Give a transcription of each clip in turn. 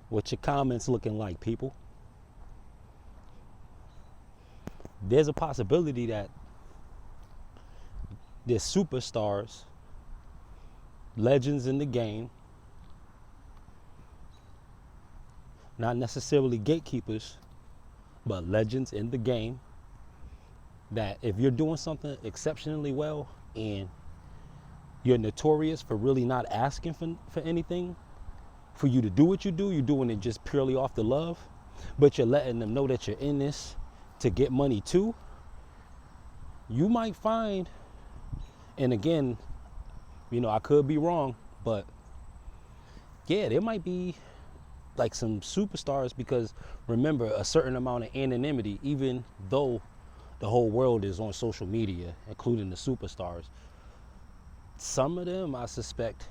What your comments looking like, people? There's a possibility that there's superstars, legends in the game, not necessarily gatekeepers, but legends in the game, that if you're doing something exceptionally well and you're notorious for really not asking for anything, for you to do what you do, you're doing it just purely off the love, but you're letting them know that you're in this to get money too, you might find, and again, you know, I could be wrong, but yeah, there might be like some superstars, because remember, a certain amount of anonymity, even though the whole world is on social media, including the superstars, some of them, I suspect,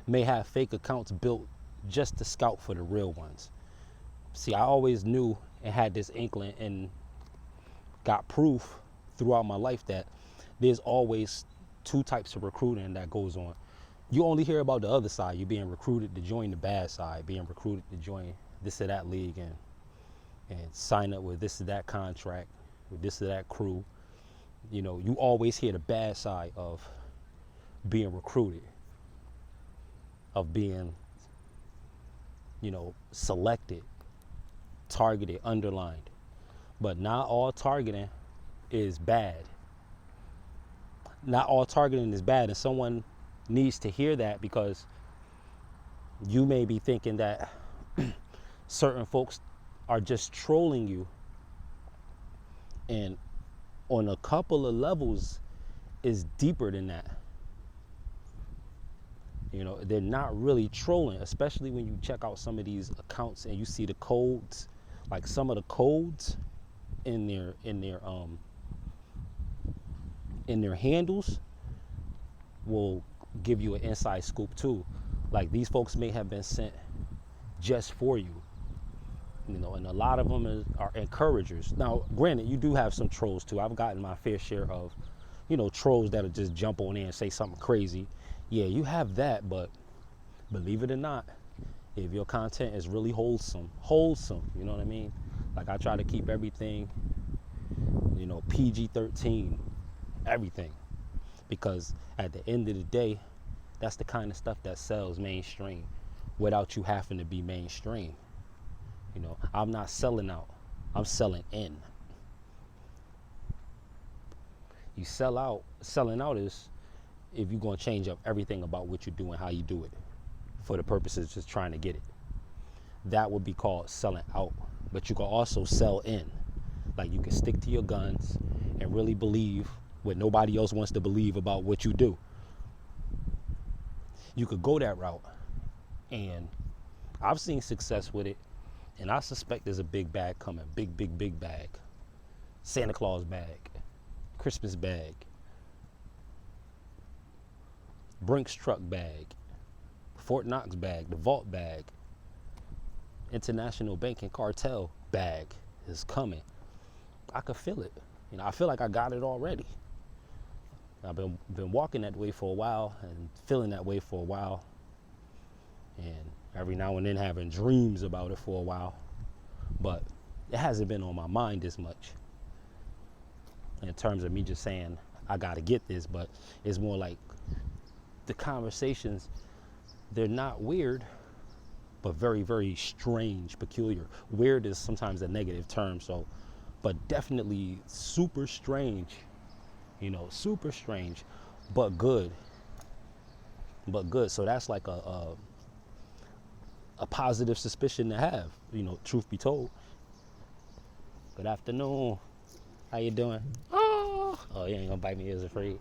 may have fake accounts built just to scout for the real ones. See, I always knew and had this inkling and got proof throughout my life that there's always two types of recruiting that goes on. You only hear about the other side. You're being recruited to join the bad side, being recruited to join this or that league and sign up with this or that contract, with this or that crew. You know, you always hear the bad side of being recruited, of being, you know, selected, targeted, underlined. But not all targeting is bad. Not all targeting is bad, and someone needs to hear that, because you may be thinking that certain folks are just trolling you, and on a couple of levels is deeper than that. You know, they're not really trolling, especially when you check out some of these accounts and you see the codes, like some of the codes in their handles will give you an inside scoop too. Like, these folks may have been sent just for you, you know, and a lot of them are encouragers. Now, granted, you do have some trolls too. I've gotten my fair share of, you know, trolls that'll just jump on in and say something crazy. Yeah, you have that, but believe it or not, if your content is really wholesome, you know what I mean? Like, I try to keep everything, you know, PG-13, everything, because at the end of the day, that's the kind of stuff that sells mainstream without you having to be mainstream. You know, I'm not selling out, I'm selling in. You sell out, selling out is if you're going to change up everything about what you do and how you do it for the purposes of just trying to get it. That would be called selling out. But you can also sell in. Like, you can stick to your guns and really believe what nobody else wants to believe about what you do. You could go that route. And I've seen success with it. And I suspect there's a big bag coming. Big, big, big bag. Santa Claus bag. Christmas bag. Brinks truck bag. Fort Knox bag. The vault bag. International banking cartel bag is coming. I could feel it. You know, I feel like I got it already. I've been walking that way for a while and feeling that way for a while, and every now and then having dreams about it for a while, but it hasn't been on my mind as much in terms of me just saying I gotta get this. But it's more like the conversations, they're not weird, but very, very strange, peculiar. Weird is sometimes a negative term, so, but definitely super strange, you know, super strange, but good. So that's like a positive suspicion to have, you know, truth be told. Good afternoon. How you doing? Oh, you ain't gonna bite me, is afraid.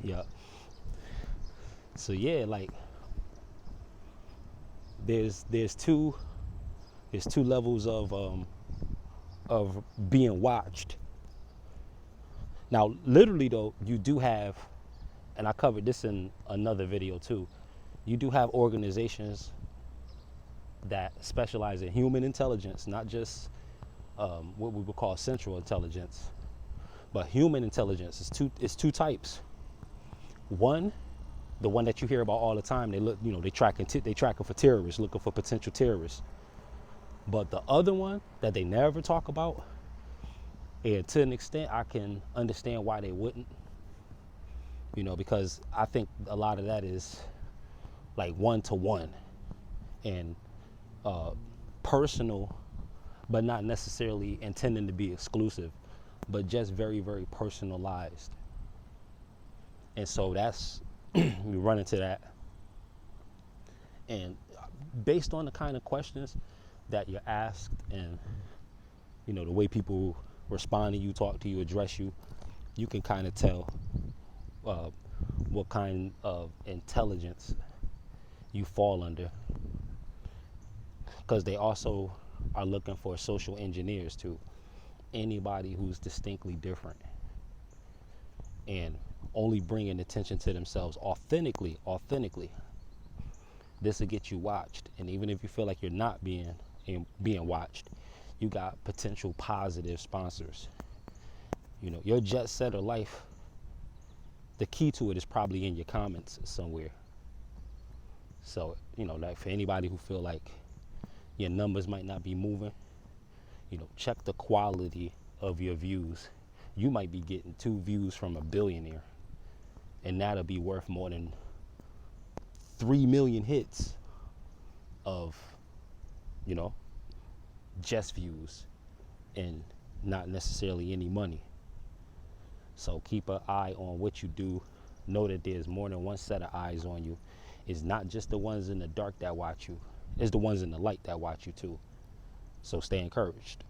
Yeah. So yeah, like, there's two levels of being watched. Now, literally though, you do have, and I covered this in another video too, you do have organizations that specialize in human intelligence, not just what we would call central intelligence, but human intelligence is two types. One, The one that you hear about all the time, they look, they tracking for terrorists, looking for potential terrorists. But the other one that they never talk about, and to an extent, I can understand why they wouldn't, because I think a lot of that is like one-to-one and personal, but not necessarily intending to be exclusive, but just very, very personalized. And so that's, we run into that. And based on the kind of questions that you're asked and, the way people respond to you, talk to you, address you, you can kind of tell what kind of intelligence you fall under. Because they also are looking for social engineers too. Anybody who's distinctly different and only bringing attention to themselves authentically. This will get you watched. And even if you feel like you're not being watched, you got potential positive sponsors. Your jet setter life, the key to it is probably in your comments somewhere. So, like for anybody who feel like your numbers might not be moving, check the quality of your views. You might be getting 2 views from a billionaire, and that'll be worth more than 3 million hits of, just views and not necessarily any money. So keep an eye on what you do. Know that there's more than one set of eyes on you. It's not just the ones in the dark that watch you. It's the ones in the light that watch you too. So stay encouraged.